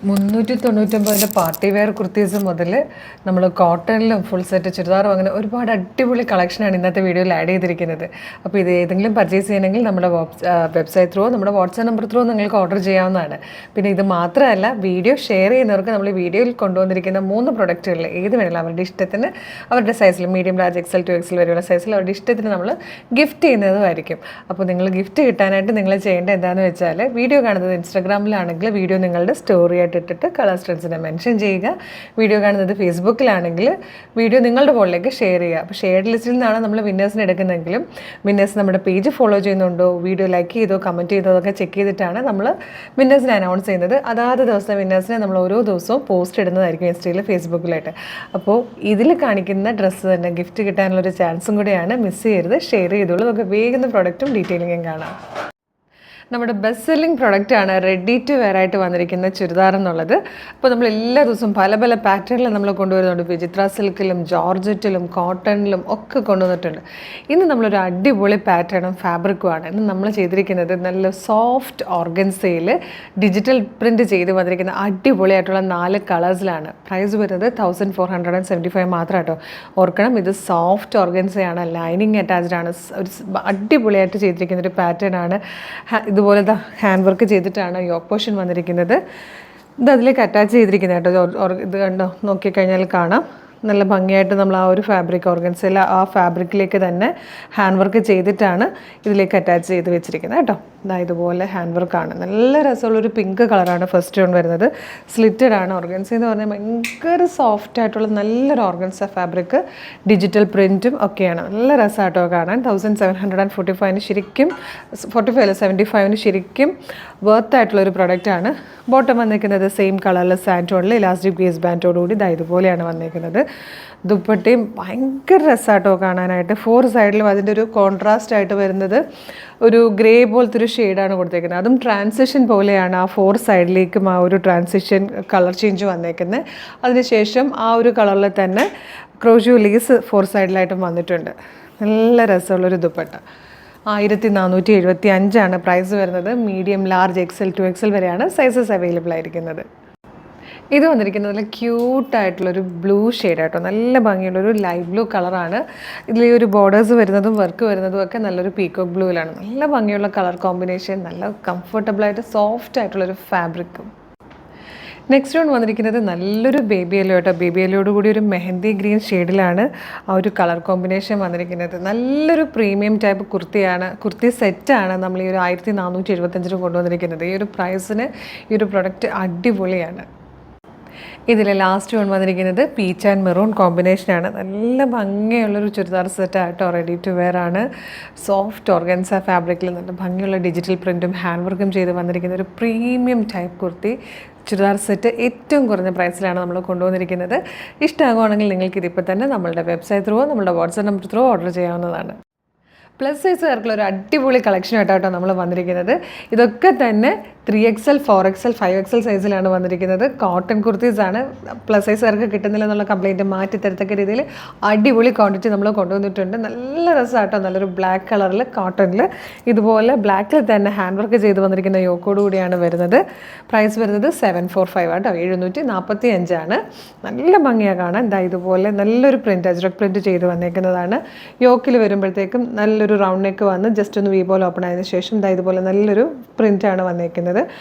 399 party wear kurtis മുതൽ നമ്മൾ കോട്ടണിലും full set ചുരിദാറും അങ്ങനെ ഒരുപാട് അടിപൊളി കളക്ഷനാണ് ഇന്നത്തെ വീഡിയോയിൽ ആഡ് ചെയ്തിരിക്കുന്നത്. അപ്പോൾ ഇത് ഏതെങ്കിലും പർച്ചേസ് ചെയ്യണമെങ്കിൽ നമ്മുടെ വെബ്സൈറ്റ് ത്രൂ നമ്മുടെ വാട്സാപ്പ് നമ്പർ ത്രൂ നിങ്ങൾക്ക് ഓർഡർ ചെയ്യാവുന്നതാണ്. പിന്നെ ഇത് മാത്രമല്ല, വീഡിയോ ഷെയർ ചെയ്യുന്നവർക്ക് നമ്മൾ വീഡിയോയിൽ കൊണ്ടുവന്നിരിക്കുന്ന 3 പ്രൊഡക്റ്റുകളിൽ ഏത് വേണമെങ്കിലും അവരുടെ ഇഷ്ടത്തിന് അവരുടെ സൈസിൽ മീഡിയം ലാർജ് എക്സൽ 2XL വരെയുള്ള സൈസിൽ അവരുടെ ഇഷ്ടത്തിന് നമ്മൾ ഗിഫ്റ്റ് ചെയ്യുന്നതുമായിരിക്കും. അപ്പോൾ നിങ്ങൾ ഗിഫ്റ്റ് കിട്ടാനായിട്ട് നിങ്ങൾ ചെയ്യേണ്ടത് എന്താണെന്ന് വെച്ചാൽ, വീഡിയോ കാണുന്നത് ഇൻസ്റ്റാഗ്രാമിലാണെങ്കിൽ വീഡിയോ നിങ്ങളുടെ സ്റ്റോറി ഇട്ടിട്ട് കളർ സ്ട്രെൻസിനെ മെൻഷൻ ചെയ്യുക. വീഡിയോ കാണുന്നത് ഫേസ്ബുക്കിലാണെങ്കിൽ വീഡിയോ നിങ്ങളുടെ ഫോണിലേക്ക് ഷെയർ ചെയ്യുക. അപ്പോൾ ഷെയർഡ് ലിസ്റ്റിൽ നിന്നാണ് നമ്മൾ വിന്നേഴ്സിന് എടുക്കുന്നതെങ്കിലും വിന്നേഴ്സ് നമ്മുടെ പേജ് ഫോളോ ചെയ്യുന്നുണ്ടോ, വീഡിയോ ലൈക്ക് ചെയ്തോ കമൻറ്റ് ചെയ്തോ അതൊക്കെ ചെക്ക് ചെയ്തിട്ടാണ് നമ്മൾ വിന്നേഴ്സിനെ അനൗൺസ് ചെയ്യുന്നത്. അതാത് ദിവസത്തെ വിന്നേഴ്സിനെ നമ്മൾ ഓരോ ദിവസവും പോസ്റ്റ് ഇടുന്നതായിരിക്കും ഇൻസ്റ്റയിൽ ഫേസ്ബുക്കിലായിട്ട്. അപ്പോൾ ഇതിൽ കാണിക്കുന്ന ഡ്രസ്സ് തന്നെ ഗിഫ്റ്റ് കിട്ടാനുള്ളൊരു ചാൻസും കൂടെയാണ്. മിസ് ചെയ്യരുത്, ഷെയർ ചെയ്തോളൂ. നമുക്ക് വേഗം പ്രൊഡക്റ്റും ഡീറ്റെയിലിങ്ങും കാണാം. നമ്മുടെ ബെസ്റ്റ് സെല്ലിംഗ് പ്രൊഡക്റ്റാണ് റെഡി ടു വെയർ ആയിട്ട് വന്നിരിക്കുന്ന ചുരിദാർ എന്നുള്ളത്. അപ്പോൾ നമ്മൾ എല്ലാ ദിവസവും പല പല പാറ്റേണിൽ നമ്മൾ കൊണ്ടുവരുന്നുണ്ട്. വിചിത്ര സിൽക്കിലും ജോർജറ്റിലും കോട്ടണിലും ഒക്കെ കൊണ്ടുവന്നിട്ടുണ്ട്. ഇന്ന് നമ്മളൊരു അടിപൊളി പാറ്റേണും ഫാബ്രിക്കുമാണ് ഇന്ന് നമ്മൾ ചെയ്തിരിക്കുന്നത്. നല്ല സോഫ്റ്റ് ഓർഗൻസയിൽ ഡിജിറ്റൽ പ്രിൻറ്റ് ചെയ്ത് വന്നിരിക്കുന്ന അടിപൊളിയായിട്ടുള്ള 4 കളേഴ്സിലാണ്. പ്രൈസ് വരുന്നത് 1475 മാത്രം കേട്ടോ. ഓർക്കണം, ഇത് സോഫ്റ്റ് ഓർഗൻസയാണ്, ലൈനിങ് അറ്റാച്ച്ഡ് ആണ്. ഒരു അടിപൊളിയായിട്ട് ചെയ്തിരിക്കുന്ന ഒരു പാറ്റേൺ ആണ്. ഇതുപോലെ ഹാൻഡ് വർക്ക് ചെയ്തിട്ടാണ് യോക്ക് പോർഷൻ വന്നിരിക്കുന്നത്. ഇത് അതിലേക്ക് അറ്റാച്ച് ചെയ്തിരിക്കുന്നത് കേട്ടോ. ഇത് കണ്ടോ, നോക്കിക്കഴിഞ്ഞാൽ കാണാം. നല്ല ഭംഗിയായിട്ട് നമ്മൾ ആ ഒരു ഫാബ്രിക് ഓർഗൻസയിൽ ആ ഫാബ്രിക്കിലേക്ക് തന്നെ ഹാൻഡ് വർക്ക് ചെയ്തിട്ടാണ് ഇതിലേക്ക് അറ്റാച്ച് ചെയ്ത് വെച്ചിരിക്കുന്നത് കേട്ടോ. ഇതുപോലെ ഹാൻഡ് വർക്കാണ്. നല്ല രസമുള്ളൊരു പിങ്ക് കളറാണ് ഫസ്റ്റ് വൺ വരുന്നത്. സ്ലിറ്റഡ് ആണ്. ഓർഗൻസ എന്ന് പറഞ്ഞാൽ ഭയങ്കര സോഫ്റ്റ് ആയിട്ടുള്ള നല്ലൊരു ഓർഗൻസ ഫാബ്രിക്, ഡിജിറ്റൽ പ്രിൻറ്റും ഒക്കെയാണ്. നല്ല രസമായിട്ടോ കാണാൻ. 1745 ശരിക്കും 75 ശരിക്കും വർത്ത് ആയിട്ടുള്ളൊരു പ്രൊഡക്റ്റാണ്. ബോട്ടം വന്നിരിക്കുന്നത് സെയിം കളറിൽ സാൻറ്റോണിൽ ഇലാസ്റ്റിക് ബേസ് ബാൻഡോടുകൂടി ഇതുപോലെയാണ് വന്നിരിക്കുന്നത്. ദുപ്പട്ടയും ഭയങ്കര രസമായിട്ടോ കാണാനായിട്ട്. 4 സൈഡിലും അതിൻ്റെ ഒരു കോൺട്രാസ്റ്റ് ആയിട്ട് വരുന്നത് ഒരു ഗ്രേ പോലത്തെ ഒരു ഷെയ്ഡാണ് കൊടുത്തേക്കുന്നത്. അതും ട്രാൻസിഷൻ പോലെയാണ്. ആ 4 സൈഡിലേക്കും ആ ഒരു ട്രാൻസിഷൻ കളർ ചേഞ്ച് വന്നേക്കുന്നത്. അതിനുശേഷം ആ ഒരു കളറിൽ തന്നെ ക്രോഷ്യോ ലേസ് 4 സൈഡിലായിട്ടും വന്നിട്ടുണ്ട്. നല്ല രസമുള്ളൊരു ദുപ്പട്ട. 1475 പ്രൈസ് വരുന്നത്. മീഡിയം ലാർജ് എക്സൽ 2XL വരെയാണ് സൈസസ് അവൈലബിൾ ആയിരിക്കുന്നത്. ഇത് വന്നിരിക്കുന്നത് നല്ല ക്യൂട്ടായിട്ടുള്ളൊരു ബ്ലൂ ഷെയ്ഡായിട്ടോ. നല്ല ഭംഗിയുള്ളൊരു ലൈറ്റ് ബ്ലൂ കളറാണ്. ഇതിൽ ഈ ഒരു ബോർഡേഴ്സ് വരുന്നതും വർക്ക് വരുന്നതും ഒക്കെ നല്ലൊരു പീക്കോക്ക് ബ്ലൂവിലാണ്. നല്ല ഭംഗിയുള്ള കളർ കോമ്പിനേഷൻ, നല്ല കംഫർട്ടബിളായിട്ട് സോഫ്റ്റ് ആയിട്ടുള്ളൊരു ഫാബ്രിക്കും. നെക്സ്റ്റ് വൺ വന്നിരിക്കുന്നത് നല്ലൊരു ബേബി യെല്ലോ കേട്ടോ. ബേബി യെല്ലോട് കൂടി ഒരു മെഹന്തി ഗ്രീൻ ഷെയ്ഡിലാണ് ആ ഒരു കളർ കോമ്പിനേഷൻ വന്നിരിക്കുന്നത്. നല്ലൊരു പ്രീമിയം ടൈപ്പ് കുർത്തിയാണ്, കുർത്തി സെറ്റാണ് നമ്മൾ ഈ ഒരു 1475 കൊണ്ടുവന്നിരിക്കുന്നത്. ഈ ഒരു പ്രൈസിന് ഈ ഒരു പ്രൊഡക്റ്റ് അടിപൊളിയാണ്. ഇതിൽ ലാസ്റ്റ് വൺ വന്നിരിക്കുന്നത് പീച്ച് ആൻഡ് മെറൂൺ കോമ്പിനേഷനാണ്. നല്ല ഭംഗിയുള്ളൊരു ചുരിദാർ സെറ്റായിട്ടോ. റെഡി ടു വെയർ ആണ്. സോഫ്റ്റ് ഓർഗൻസ ഫാബ്രിക്കിൽ നല്ല ഭംഗിയുള്ള ഡിജിറ്റൽ പ്രിൻറ്റും ഹാൻഡ് വർക്കും ചെയ്ത് വന്നിരിക്കുന്ന ഒരു premium type kurti churidar set ഏറ്റവും കുറഞ്ഞ പ്രൈസിലാണ് നമ്മൾ കൊണ്ടുവന്നിരിക്കുന്നത്. ഇഷ്ടമാകുവാണെങ്കിൽ നിങ്ങൾക്ക് ഇതിപ്പോൾ തന്നെ നമ്മളുടെ വെബ്സൈറ്റ് ത്രൂ നമ്മളുടെ വാട്സാപ്പ് നമ്പർ ത്രൂ ഓർഡർ ചെയ്യാവുന്നതാണ്. പ്ലസ് സൈസുകാർക്കുള്ള ഒരു അടിപൊളി കളക്ഷൻ ആയിട്ടോ നമ്മൾ വന്നിരിക്കുന്നത്. ഇതൊക്കെ തന്നെ 3XL 4XL 5XL സൈസിലാണ് വന്നിരിക്കുന്നത്. കോട്ടൺ കുർത്തീസാണ്. പ്ലസ് സൈസുകാർക്ക് കിട്ടുന്നില്ല എന്നുള്ള കംപ്ലയിൻറ്റ് മാറ്റി തരത്തക്ക രീതിയിൽ അടിപൊളി ക്വാണ്ടിറ്റി നമ്മൾ കൊണ്ടുവന്നിട്ടുണ്ട്. നല്ല രസമായിട്ടോ. നല്ലൊരു ബ്ലാക്ക് കളറിൽ കോട്ടണിൽ ഇതുപോലെ ബ്ലാക്കിൽ തന്നെ ഹാൻഡ് വർക്ക് ചെയ്ത് വന്നിരിക്കുന്ന യോക്കോട് കൂടിയാണ് വരുന്നത്. പ്രൈസ് വരുന്നത് 745 ആട്ടോ. 745. നല്ല ഭംഗിയാണ് കാണാൻ. ഇതുപോലെ നല്ലൊരു പ്രിൻറ്റ്, അജ്രക് പ്രിൻറ്റ് ചെയ്ത് വന്നേക്കുന്നതാണ്. യോക്കിൽ വരുമ്പോഴത്തേക്കും നല്ലൊരു റൗണ്ട് നെക്ക് വന്ന് ജസ്റ്റ് ഒന്ന് വി പോലെ ഓപ്പൺ ആയതിനു ശേഷം ഇതുപോലെ നല്ലൊരു പ്രിൻ്റാണ് വന്നേക്കുന്നത്.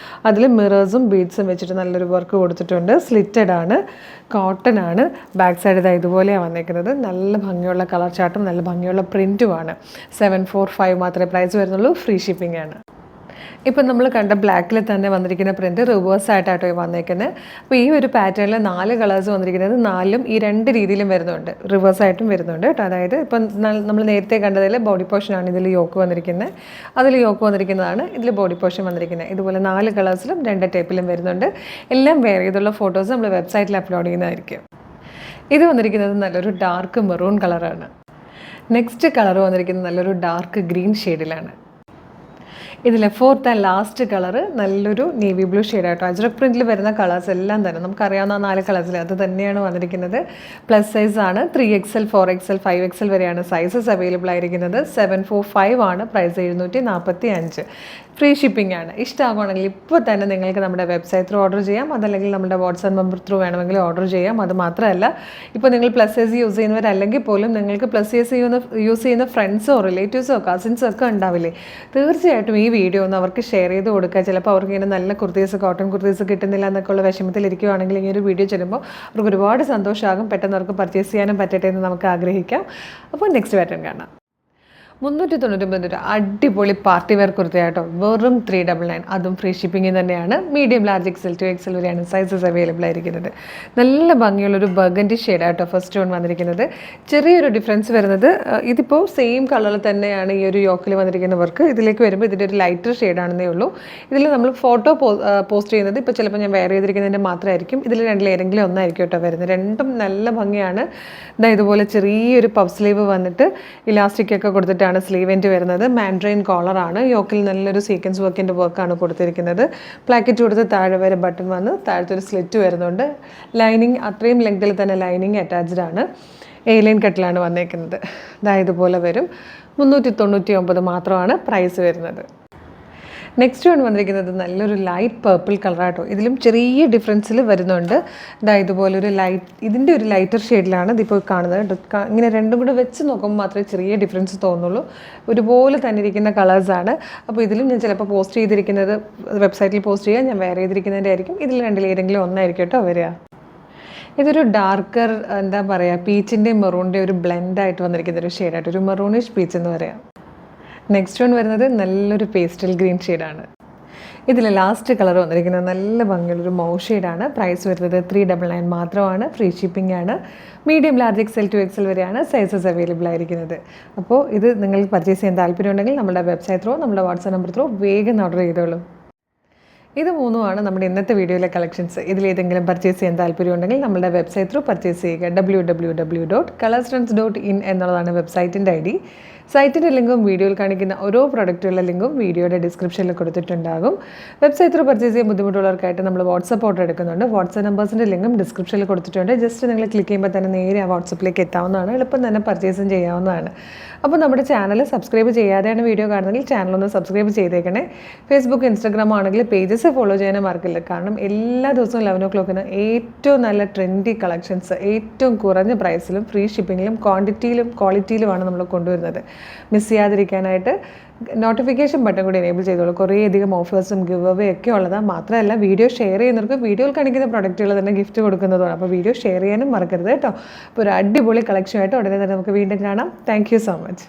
അതിൽ മിറേഴ്സും ബീഡ്സും വെച്ചിട്ട് നല്ലൊരു വർക്ക് കൊടുത്തിട്ടുണ്ട്. സ്ലിറ്റഡ് ആണ്, കോട്ടൺ ആണ്. ബാക്ക് സൈഡ് ഇതുപോലെയാണ് വന്നേക്കുന്നത്. നല്ല ഭംഗിയുള്ള കളർ ചാർട്ടും നല്ല ഭംഗിയുള്ള പ്രിൻറ്റുമാണ്. 745 മാത്രമേ പ്രൈസ് വരുന്നുള്ളൂ. ഫ്രീ ഷിപ്പിംഗ് ആണ്. ഇപ്പം നമ്മൾ കണ്ട ബ്ലാക്കിൽ തന്നെ വന്നിരിക്കുന്ന പ്രിൻറ്റ് റിവേഴ്സ് ആയിട്ടാട്ടോ വന്നേക്കുന്നത്. അപ്പോൾ ഈ ഒരു പാറ്റേണിൽ 4 കളേഴ്സ് വന്നിരിക്കുന്നത്. 4ലും ഈ 2 രീതിയിലും വരുന്നുണ്ട്, റിവേഴ്സായിട്ടും വരുന്നുണ്ട് കേട്ടോ. അതായത് ഇപ്പം നമ്മൾ നേരത്തെ കണ്ടതിൽ ബോഡി പോർഷനാണ് ഇതിൽ യോക്ക് വന്നിരിക്കുന്നത്. അതിൽ യോക്ക് വന്നിരിക്കുന്നതാണ് ഇതിൽ ബോഡി പോർഷൻ വന്നിരിക്കുന്നത്. ഇതുപോലെ 4 കളേഴ്സിലും 2 ടൈപ്പിലും വരുന്നുണ്ട്. എല്ലാം വേറെ ചെയ്തുള്ള ഫോട്ടോസ് നമ്മൾ വെബ്സൈറ്റിൽ അപ്ലോഡ് ചെയ്യുന്നതായിരിക്കും. ഇത് വന്നിരിക്കുന്നത് നല്ലൊരു ഡാർക്ക് മെറൂൺ കളറാണ്. നെക്സ്റ്റ് കളർ വന്നിരിക്കുന്നത് നല്ലൊരു ഡാർക്ക് ഗ്രീൻ ഷെയ്ഡിലാണ്. ഇതിലെ ഫോർത്ത് ആൻഡ് ലാസ്റ്റ് കളർ നല്ലൊരു നേവി ബ്ലൂ ഷെയ്ഡായിട്ടോ. അജ്രക് പ്രിൻറ്റിൽ വരുന്ന കളേഴ്സ് എല്ലാം തന്നെ നമുക്കറിയാവുന്ന 4 കളേഴ്സിൽ അത് തന്നെയാണ് വന്നിരിക്കുന്നത്. പ്ലസ് സൈസ് ആണ്. 3XL 4XL 5XL വരെയാണ് സൈസസ് അവൈലബിൾ ആയിരിക്കുന്നത്. 745 ആണ് പ്രൈസ്. 745. ഫ്രീ ഷിപ്പിംഗ് ആണ്. ഇഷ്ടമാകുകയാണെങ്കിൽ ഇപ്പോൾ തന്നെ നിങ്ങൾക്ക് നമ്മുടെ വെബ്സൈറ്റ് ത്രൂ ഓർഡർ ചെയ്യാം, അതല്ലെങ്കിൽ നമ്മുടെ വാട്സാപ്പ് നമ്പർ ത്രൂ വേണമെങ്കിൽ ഓർഡർ ചെയ്യാം. അത് മാത്രമല്ല, ഇപ്പോൾ നിങ്ങൾ പ്ലസ് സൈസ് യൂസ് ചെയ്യുന്നവരല്ലെങ്കിൽ പോലും നിങ്ങൾക്ക് പ്ലസ് സൈസ് യൂസ് ചെയ്യുന്ന ഫ്രണ്ട്സോ റിലേറ്റീവ്സോ കസിൻസോ ഒക്കെ ഉണ്ടാവില്ലേ, തീർച്ചയായിട്ടും ഈ വീഡിയോ ഒന്ന് അവർക്ക് ഷെയർ ചെയ്ത് കൊടുക്കുക. ചിലപ്പോൾ അവർക്ക് ഇങ്ങനെ നല്ല കുർത്തീസ്, കോട്ടൺ കുർത്തീസ് കിട്ടുന്നില്ല എന്നൊക്കെ ഉള്ള വിഷമത്തിലിരിക്കുകയാണെങ്കിൽ ഈ ഒരു വീഡിയോ ചെയ്യുമ്പോൾ അവർക്ക് ഒരുപാട് സന്തോഷമാകും. പെട്ടെന്ന് അവർക്ക് പർച്ചേസ് ചെയ്യാനും പറ്റട്ടെ എന്ന് നമുക്ക് ആഗ്രഹിക്കാം. അപ്പോൾ നെക്സ്റ്റ് പാറ്റേൺ കാണാം. 399 രൂപ അടിപൊളി പാർട്ടി വെയർ കുർത്തയാട്ടോ. വെറും 399, അതും ഫ്രീ ഷിപ്പിംഗ് തന്നെയാണ്. മീഡിയം, ലാർജ്, XL 2XL വരെയാണ് സൈസസ് അവൈലബിൾ ആയിരിക്കുന്നത്. നല്ല ഭംഗിയുള്ളൊരു ബർഗൻഡി ഷെയ്ഡാട്ടോ ഫസ്റ്റ് വൺ വന്നിരിക്കുന്നത്. ചെറിയൊരു ഡിഫറൻസ് വരുന്നത്, ഇതിപ്പോൾ സെയിം കളറിൽ തന്നെയാണ് ഈ ഒരു യോക്കിൽ വന്നിരിക്കുന്ന വർക്ക്. ഇതിലേക്ക് വരുമ്പോൾ ഇതിൻ്റെ ഒരു ലൈറ്റർ ഷെയ്ഡാണെന്നേ ഉള്ളൂ. ഇതിൽ നമ്മൾ ഫോട്ടോ പോസ്റ്റ് ചെയ്യുന്നത് ഇപ്പോൾ ചിലപ്പോൾ ഞാൻ വെയർ ചെയ്തിരിക്കുന്നതിൻ്റെ മാത്രമായിരിക്കും. ഇതിൽ രണ്ടിലേതെങ്കിലും ഒന്നായിരിക്കും കേട്ടോ വരുന്നത്. രണ്ടും നല്ല ഭംഗിയാണ്. ഇതുപോലെ ചെറിയൊരു പഫ് സ്ലീവ് വന്നിട്ട് ഇലാസ്റ്റിക്കൊക്കെ കൊടുത്തിട്ടാണ് സ്ലീവ് എൻഡ് വരുന്നത്. മാൻഡ്രൈൻ കോളറാണ്. യോക്കിൽ നല്ലൊരു സീക്വൻസ് വർക്കിൻ്റെ വർക്കാണ് കൊടുത്തിരിക്കുന്നത്. പ്ലാക്കറ്റ് കൊടുത്ത് താഴെ വരെ ബട്ടൺ വന്ന് താഴത്തൊരു സ്ലിറ്റ് വരുന്നുണ്ട്. ലൈനിങ് അത്രയും ലെങ്തിൽ തന്നെ ലൈനിങ് അറ്റാച്ച്ഡ് ആണ്. എയിലൈൻ കട്ടിലാണ് വന്നേക്കുന്നത്. ഇതുപോലെ വരും. 399 മാത്രമാണ് പ്രൈസ് വരുന്നത്. നെക്സ്റ്റ് വൺ വന്നിരിക്കുന്നത് നല്ലൊരു ലൈറ്റ് പർപ്പിൾ കളറാട്ടോ. ഇതിലും ചെറിയ ഡിഫറൻസിൽ വരുന്നുണ്ട്. ഇതുപോലൊരു ഇതിൻ്റെ ഒരു ലൈറ്റർ ഷെയ്ഡിലാണ് ഇതിപ്പോൾ കാണുന്നത്. ഇങ്ങനെ രണ്ടും കൂടെ വെച്ച് നോക്കുമ്പോൾ മാത്രമേ ചെറിയ ഡിഫറൻസ് തോന്നുള്ളൂ. ഒരുപോലെ തന്നെ ഇരിക്കുന്ന കളേഴ്സാണ്. അപ്പോൾ ഇതിലും ഞാൻ ചിലപ്പോൾ പോസ്റ്റ് ചെയ്തിരിക്കുന്നത് വെബ്സൈറ്റിൽ പോസ്റ്റ് ചെയ്യാൻ, ഞാൻ വേറെ ചെയ്തിരിക്കുന്നതിൻ്റെ ആയിരിക്കും. ഇതിൽ രണ്ടിലേതെങ്കിലും ഒന്നായിരിക്കും കേട്ടോ വരിക. ഇതൊരു ഡാർക്കർ, എന്താ പറയുക, പീച്ചിൻ്റെയും മെറൂണിൻ്റെ ഒരു ബ്ലെൻഡായിട്ട് വന്നിരിക്കുന്ന ഒരു ഷെയ്ഡായിട്ട്, ഒരു മെറൂണിഷ് പീച്ച് എന്ന് പറയാം. നെക്സ്റ്റ് വൺ വരുന്നത് നല്ലൊരു പേസ്റ്റൽ ഗ്രീൻ ഷെയ്ഡാണ്. ഇതിൽ ലാസ്റ്റ് കളർ വന്നിരിക്കുന്നത് നല്ല ഭംഗിയുള്ളൊരു മൗ ഷെയ്ഡാണ്. പ്രൈസ് വരുന്നത് 399 മാത്രമാണ്. ഫ്രീ ഷിപ്പിംഗ് ആണ്. മീഡിയം, ലാർജ്, XL 2XL വരെയാണ് സൈസസ് അവൈലബിൾ ആയിരിക്കുന്നത്. അപ്പോൾ ഇത് നിങ്ങൾക്ക് പർച്ചേസ് ചെയ്യാൻ താല്പര്യമുണ്ടെങ്കിൽ നമ്മുടെ വെബ്സൈറ്റ് ത്രൂ, നമ്മുടെ വാട്സാപ്പ് നമ്പർ ത്രൂ വേഗം ഓർഡർ ചെയ്തോളൂ. ഇത് മൂന്നുമാണ് നമ്മുടെ ഇന്നത്തെ വീഡിയോയിലെ കളക്ഷൻസ്. ഇതിലേതെങ്കിലും പർച്ചേസ് ചെയ്യാൻ താല്പര്യമുണ്ടെങ്കിൽ നമ്മുടെ വെബ്സൈറ്റ് ത്രൂ പർച്ചേസ് ചെയ്യുക. www.colorstrends.in എന്നുള്ളതാണ് വെബ്സൈറ്റിൻ്റെ ID. സൈറ്റിൻ്റെ ലിങ്കും വീഡിയോയിൽ കാണിക്കുന്ന ഓരോ പ്രൊഡക്റ്റുകളുടെ ലിങ്കും വീഡിയോയുടെ ഡിസ്ക്രിപ്ഷനിൽ കൊടുത്തിട്ടുണ്ടാകും. വെബ്സൈറ്റ് ത്രൂ പർച്ചേസ് ചെയ്യാൻ ബുദ്ധിമുട്ടുള്ളവർക്കായിട്ട് നമ്മൾ വാട്സപ്പ് ഓർഡർ എടുക്കുന്നുണ്ട്. വാട്സപ്പ് നമ്പേഴ്സിൻ്റെ ലിങ്കും ഡിസ്ക്രിപ്ഷനിൽ കൊടുത്തിട്ടുണ്ട്. ജസ്റ്റ് നിങ്ങൾ ക്ലിക്ക് ചെയ്യുമ്പോൾ തന്നെ നേരെ ആ വാട്സപ്പിലേക്ക് എത്താവുന്നതാണ്. എളുപ്പം തന്നെ പർച്ചേസും ചെയ്യാവുന്നതാണ്. അപ്പോൾ നമ്മുടെ ചാനൽ സബ്സ്ക്രൈബ് ചെയ്യാതെയാണ് വീഡിയോ കാണുന്നതെങ്കിൽ ചാനലൊന്ന് സബ്സ്ക്രൈബ് ചെയ്തേക്കണേ. ഫേസ്ബുക്ക്, ഇൻസ്റ്റാഗ്രാം ആണെങ്കിൽ പേജസ് ഫോളോ ചെയ്യാനും മറക്കില്ല. കാരണം എല്ലാ ദിവസവും 11 o'clock ഏറ്റവും നല്ല ട്രെൻഡി കളക്ഷൻസ് ഏറ്റവും കുറഞ്ഞ പ്രൈസിലും ഫ്രീ ഷിപ്പിങ്ങിലും ക്വാണ്ടിറ്റിയിലും ക്വാളിറ്റിയിലുമാണ് നമ്മൾ കൊണ്ടുവരുന്നത്. മിസ് ചെയ്യാതിരിക്കാനായിട്ട് നോട്ടിഫിക്കേഷൻ ബട്ടൺ കൂടി എനേബിൾ ചെയ്തോളൂ. കുറേയധികം ഓഫേഴ്സും ഗിവ് അവേ ഒക്കെ ഉള്ളതാണ്. മാത്രമല്ല വീഡിയോ ഷെയർ ചെയ്യുന്നവർക്ക് വീഡിയോയിൽ കാണിക്കുന്ന പ്രൊഡക്റ്റുകൾ തന്നെ ഗിഫ്റ്റ് കൊടുക്കുന്നതാണ്. അപ്പോൾ വീഡിയോ ഷെയർ ചെയ്യാനും മറക്കരുത് കേട്ടോ. അപ്പോൾ ഒരു അടിപൊളി കളക്ഷനായിട്ട് ഉടനെ തന്നെ നമുക്ക് വീണ്ടും കാണാം. Thank you so much.